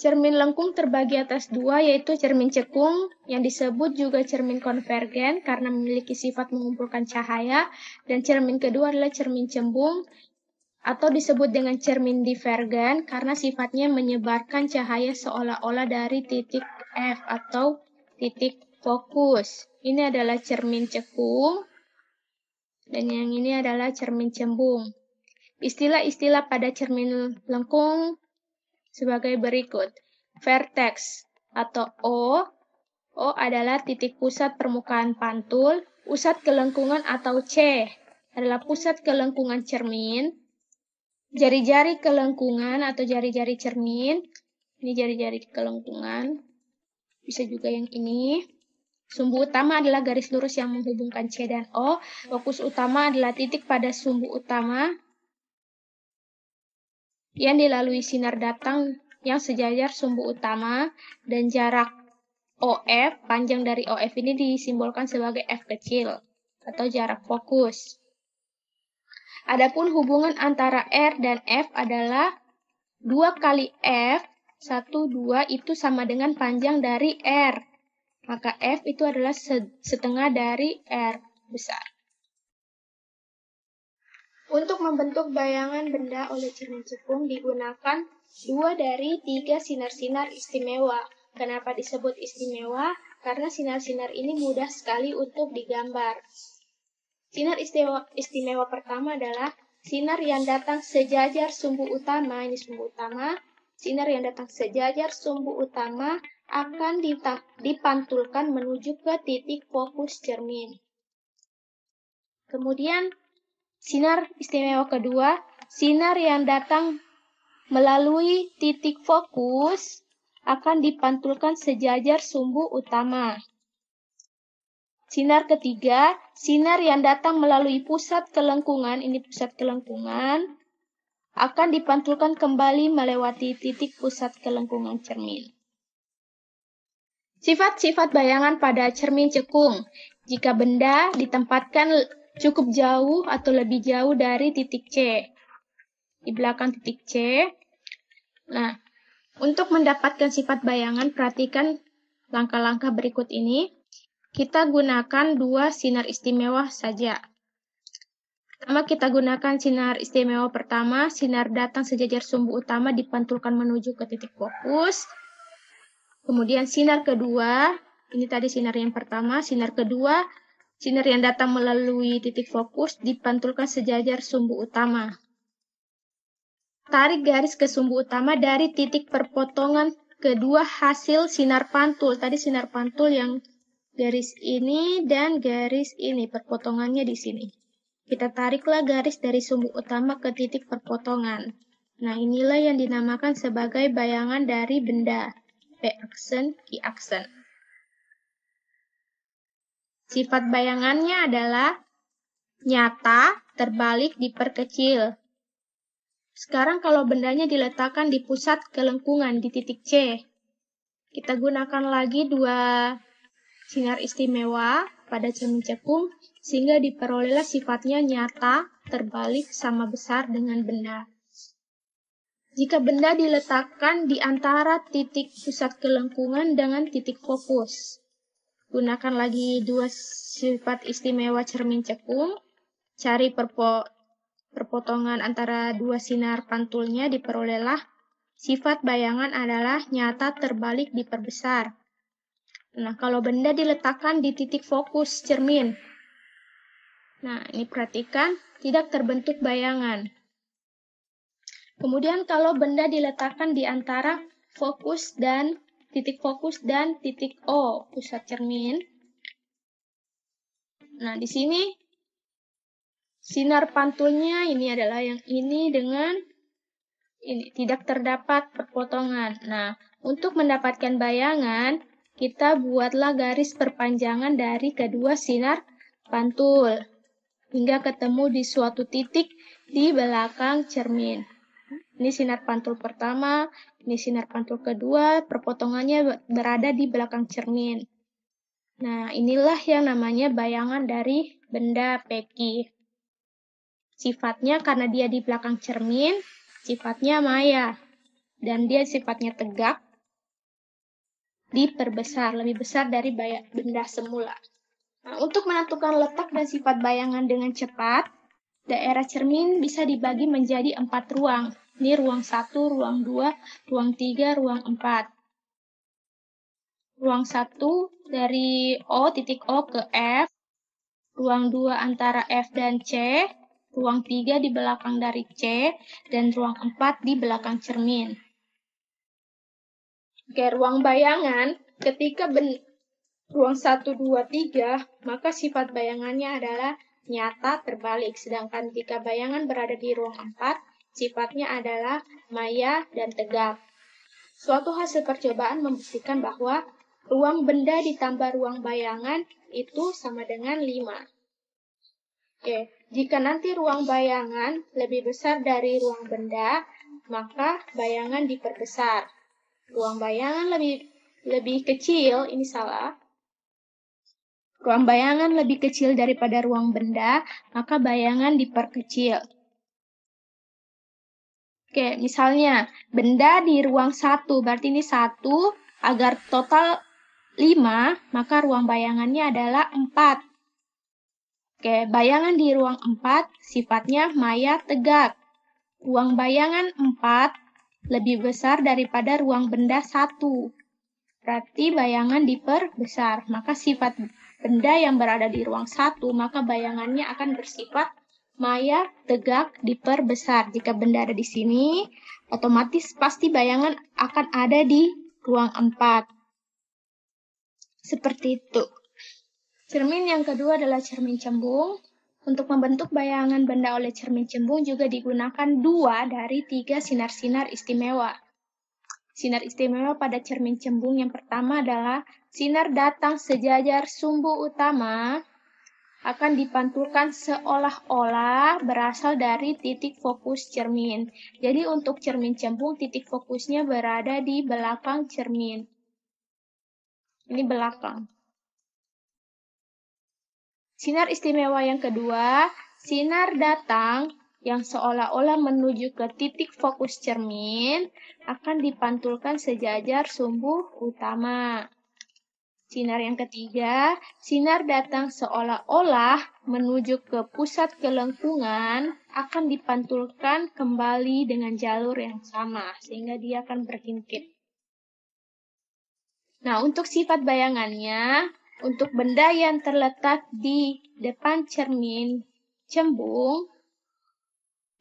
Cermin lengkung terbagi atas dua, yaitu cermin cekung, yang disebut juga cermin konvergen karena memiliki sifat mengumpulkan cahaya, dan cermin kedua adalah cermin cembung, atau disebut dengan cermin divergen karena sifatnya menyebarkan cahaya seolah-olah dari titik F atau titik fokus. Ini adalah cermin cekung, dan yang ini adalah cermin cembung. Istilah-istilah pada cermin lengkung sebagai berikut. Vertex atau O adalah titik pusat permukaan pantul. Pusat kelengkungan atau C adalah pusat kelengkungan cermin. Jari-jari kelengkungan atau jari-jari cermin. Ini jari-jari kelengkungan. Bisa juga yang ini. Sumbu utama adalah garis lurus yang menghubungkan C dan O. Fokus utama adalah titik pada sumbu utama yang dilalui sinar datang yang sejajar sumbu utama, dan jarak OF, panjang dari OF ini disimbolkan sebagai F kecil atau jarak fokus. Adapun hubungan antara R dan F adalah 2 kali F, 1, 2 itu sama dengan panjang dari R. Maka F itu adalah setengah dari R besar. Untuk membentuk bayangan benda oleh cermin cekung digunakan 2 dari 3 sinar-sinar istimewa. Kenapa disebut istimewa? Karena sinar-sinar ini mudah sekali untuk digambar. Sinar istimewa pertama adalah sinar yang datang sejajar sumbu utama. Ini sumbu utama. Sinar yang datang sejajar sumbu utama akan dipantulkan menuju ke titik fokus cermin. Kemudian sinar istimewa kedua, sinar yang datang melalui titik fokus akan dipantulkan sejajar sumbu utama. Sinar ketiga, sinar yang datang melalui pusat kelengkungan, ini pusat kelengkungan, akan dipantulkan kembali melewati titik pusat kelengkungan cermin. Sifat-sifat bayangan pada cermin cekung. Jika benda ditempatkan cukup jauh atau lebih jauh dari titik C, di belakang titik C. Nah, untuk mendapatkan sifat bayangan, perhatikan langkah-langkah berikut ini. Kita gunakan 2 sinar istimewa saja. Pertama, kita gunakan sinar istimewa pertama, sinar datang sejajar sumbu utama dipantulkan menuju ke titik fokus. Kemudian sinar kedua, ini tadi sinar yang pertama, sinar kedua, sinar yang datang melalui titik fokus dipantulkan sejajar sumbu utama. Tarik garis ke sumbu utama dari titik perpotongan kedua hasil sinar pantul. Tadi sinar pantul yang garis ini dan garis ini, perpotongannya di sini. Kita tariklah garis dari sumbu utama ke titik perpotongan. Nah, inilah yang dinamakan sebagai bayangan dari benda. P-aksen, Q-aksen. Sifat bayangannya adalah nyata, terbalik, diperkecil. Sekarang kalau bendanya diletakkan di pusat kelengkungan di titik C, kita gunakan lagi 2 sinar istimewa pada cermin cekung, sehingga diperolehlah sifatnya nyata, terbalik, sama besar dengan benda. Jika benda diletakkan di antara titik pusat kelengkungan dengan titik fokus, gunakan lagi 2 sifat istimewa cermin cekung, cari perpotongan antara 2 sinar pantulnya, diperolehlah sifat bayangan adalah nyata, terbalik, diperbesar. Nah, kalau benda diletakkan di titik fokus cermin, nah ini perhatikan, tidak terbentuk bayangan. Kemudian kalau benda diletakkan di antara titik fokus dan titik O, pusat cermin. Nah, di sini sinar pantulnya ini adalah yang ini dengan ini, tidak terdapat perpotongan. Nah, untuk mendapatkan bayangan, kita buatlah garis perpanjangan dari kedua sinar pantul hingga ketemu di suatu titik di belakang cermin. Ini sinar pantul pertama, ini sinar pantul kedua, perpotongannya berada di belakang cermin. Nah, inilah yang namanya bayangan dari benda peki. Sifatnya karena dia di belakang cermin, sifatnya maya. Dan dia sifatnya tegak, diperbesar, lebih besar dari benda semula. Nah, untuk menentukan letak dan sifat bayangan dengan cepat, daerah cermin bisa dibagi menjadi 4 ruang. Ini ruang 1, ruang 2, ruang 3, ruang 4. Ruang 1 dari titik O ke F, ruang 2 antara F dan C, ruang 3 di belakang dari C, dan ruang 4 di belakang cermin. Oke, ruang bayangan, ketika ruang 1, 2, 3, maka sifat bayangannya adalah nyata terbalik. Sedangkan jika bayangan berada di ruang 4, sifatnya adalah maya dan tegak. Suatu hasil percobaan membuktikan bahwa ruang benda ditambah ruang bayangan itu sama dengan 5. Oke, jika nanti ruang bayangan lebih besar dari ruang benda, maka bayangan diperbesar. Ruang bayangan lebih kecil, ini salah. Ruang bayangan lebih kecil daripada ruang benda, maka bayangan diperkecil. Oke, misalnya benda di ruang 1, berarti ini 1, agar total 5, maka ruang bayangannya adalah 4. Oke, bayangan di ruang 4 sifatnya maya tegak. Ruang bayangan 4 lebih besar daripada ruang benda 1. Berarti bayangan diperbesar, maka sifat benda yang berada di ruang 1, maka bayangannya akan bersifat maya tegak diperbesar. Jika benda ada di sini, otomatis pasti bayangan akan ada di ruang 4. Seperti itu. Cermin yang kedua adalah cermin cembung. Untuk membentuk bayangan benda oleh cermin cembung juga digunakan 2 dari 3 sinar-sinar istimewa. Sinar istimewa pada cermin cembung yang pertama adalah sinar datang sejajar sumbu utama akan dipantulkan seolah-olah berasal dari titik fokus cermin. Jadi untuk cermin cembung, titik fokusnya berada di belakang cermin. Ini belakang. Sinar istimewa yang kedua, sinar datang yang seolah-olah menuju ke titik fokus cermin akan dipantulkan sejajar sumbu utama. Sinar yang ketiga, sinar datang seolah-olah menuju ke pusat kelengkungan akan dipantulkan kembali dengan jalur yang sama, sehingga dia akan berhimpit. Nah, untuk sifat bayangannya, untuk benda yang terletak di depan cermin cembung,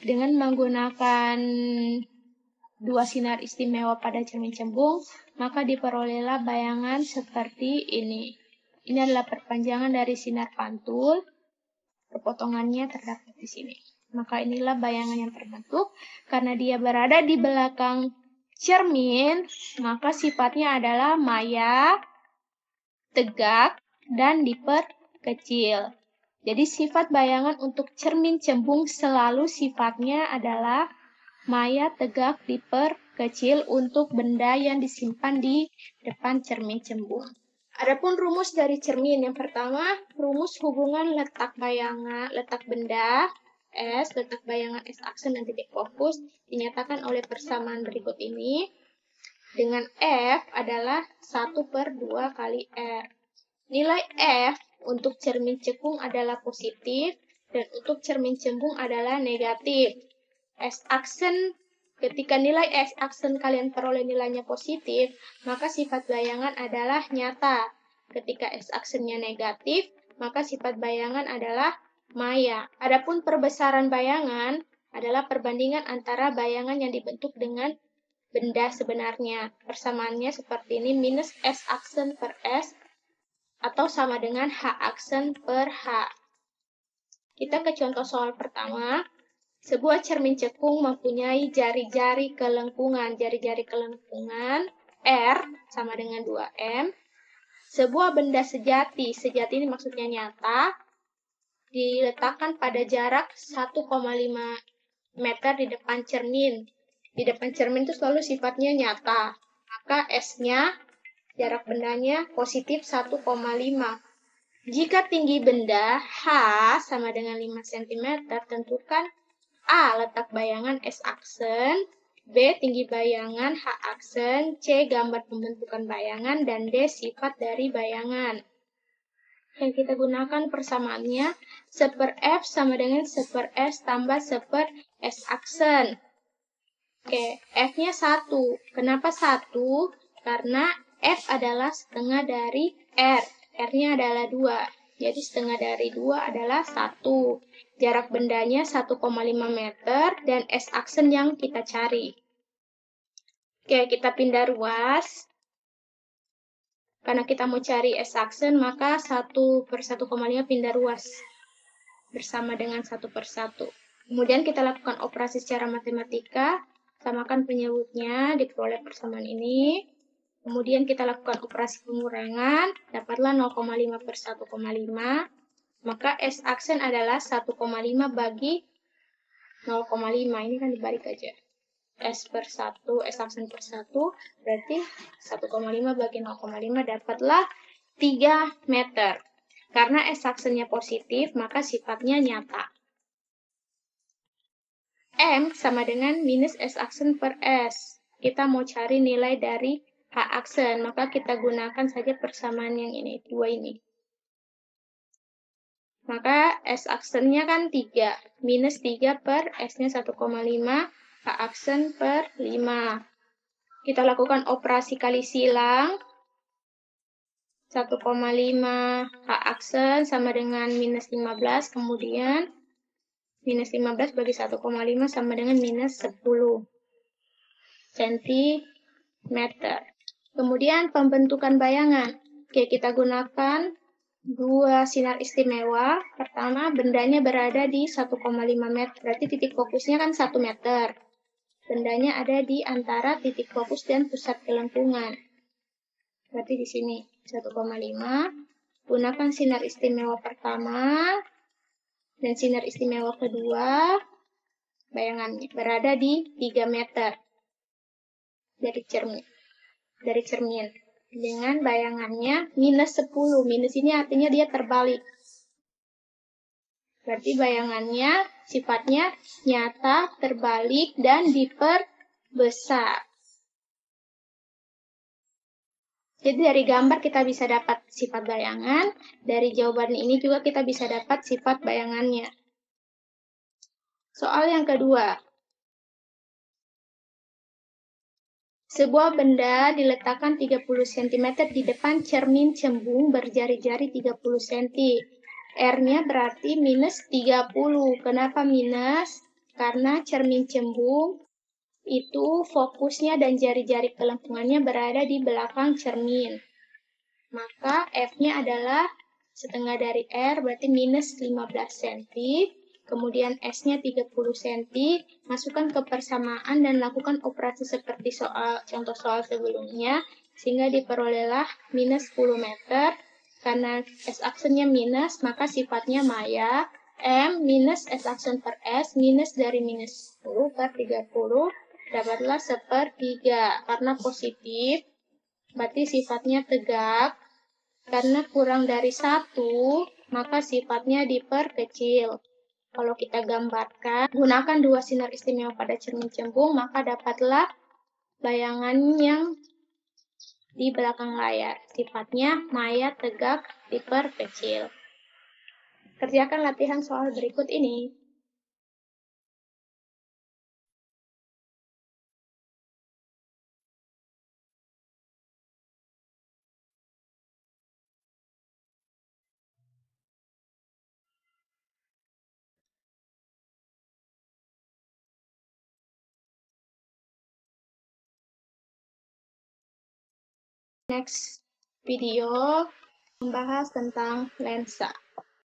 dengan menggunakan 2 sinar istimewa pada cermin cembung, maka diperolehlah bayangan seperti ini. Ini adalah perpanjangan dari sinar pantul, potongannya terdapat di sini. Maka inilah bayangan yang terbentuk. Karena dia berada di belakang cermin, maka sifatnya adalah maya, tegak, dan diperkecil. Jadi sifat bayangan untuk cermin cembung selalu sifatnya adalah maya, tegak, diperkecil untuk benda yang disimpan di depan cermin cembung. Adapun rumus dari cermin, yang pertama, rumus hubungan letak benda S, letak bayangan S aksen dan titik fokus, dinyatakan oleh persamaan berikut ini. Dengan F adalah 1/2 kali R. Nilai F untuk cermin cekung adalah positif, dan untuk cermin cembung adalah negatif. S aksen, ketika nilai S aksen kalian peroleh nilainya positif, maka sifat bayangan adalah nyata. Ketika S aksennya negatif, maka sifat bayangan adalah maya. Adapun perbesaran bayangan adalah perbandingan antara bayangan yang dibentuk dengan benda sebenarnya. Persamaannya seperti ini, minus S aksen per S, atau sama dengan H aksen per H. Kita ke contoh soal pertama. Sebuah cermin cekung mempunyai jari-jari kelengkungan. Jari-jari kelengkungan R sama dengan 2M. Sebuah benda sejati ini maksudnya nyata, diletakkan pada jarak 1,5 meter di depan cermin. Di depan cermin itu selalu sifatnya nyata. Maka S-nya, jarak bendanya positif 1,5. Jika tinggi benda H sama dengan 5 cm, tentukan A letak bayangan S aksen, B. Tinggi bayangan, H. Aksen, C. Gambar pembentukan bayangan, dan D. Sifat dari bayangan. Yang kita gunakan persamaannya, 1/F sama dengan 1/S tambah 1/S aksen. Oke, F-nya 1. Kenapa 1? Karena F adalah setengah dari R. R-nya adalah 2. Jadi setengah dari 2 adalah 1. Jarak bendanya 1,5 meter dan S aksen yang kita cari. Oke, kita pindah ruas. Karena kita mau cari S aksen, maka 1/1,5 pindah ruas bersama dengan 1/1. Kemudian kita lakukan operasi secara matematika, samakan penyebutnya, diperoleh persamaan ini. Kemudian kita lakukan operasi pengurangan, dapatlah 0,5/1,5. Maka S aksen adalah 1,5 bagi 0,5. Ini kan dibalik aja. S aksen per 1, berarti 1,5 bagi 0,5 dapatlah 3 meter. Karena S aksennya positif, maka sifatnya nyata. M sama dengan minus S aksen per S. Kita mau cari nilai dari H aksen, maka kita gunakan saja persamaan yang ini, 2 ini. Maka S aksennya kan 3, minus 3 per S-nya 1,5, H aksen per 5. Kita lakukan operasi kali silang. 1,5 H aksen sama dengan minus 15, kemudian minus 15 bagi 1,5 sama dengan minus 10 cm. Kemudian pembentukan bayangan. Oke, kita gunakan 2 sinar istimewa. Pertama, bendanya berada di 1,5 meter, berarti titik fokusnya kan 1 meter. Bendanya ada di antara titik fokus dan pusat kelempungan. Berarti di sini 1,5. Gunakan sinar istimewa pertama dan sinar istimewa kedua. Bayangannya berada di 3 meter dari cermin. Dengan bayangannya minus 10. Minus ini artinya dia terbalik. Berarti bayangannya sifatnya nyata, terbalik, dan diperbesar. Jadi dari gambar kita bisa dapat sifat bayangan, dari jawaban ini juga kita bisa dapat sifat bayangannya. Soal yang kedua. Sebuah benda diletakkan 30 cm di depan cermin cembung berjari-jari 30 cm. R-nya berarti minus 30. Kenapa minus? Karena cermin cembung itu fokusnya dan jari-jari kelempungannya berada di belakang cermin. Maka F-nya adalah setengah dari R, berarti minus 15 cm. Kemudian S-nya 30 cm, masukkan ke persamaan dan lakukan operasi seperti contoh soal sebelumnya, sehingga diperolehlah minus 10 meter. Karena S aksennya minus, maka sifatnya maya. M minus S aksen per S, minus dari minus 10 per 30, dapatlah 1/3. Karena positif, berarti sifatnya tegak. Karena kurang dari 1, maka sifatnya diperkecil. Kalau kita gambarkan, gunakan 2 sinar istimewa pada cermin cembung, maka dapatlah bayangan yang di belakang layar. Sifatnya maya, tegak, diperkecil. Kerjakan latihan soal berikut ini. Next video membahas tentang lensa.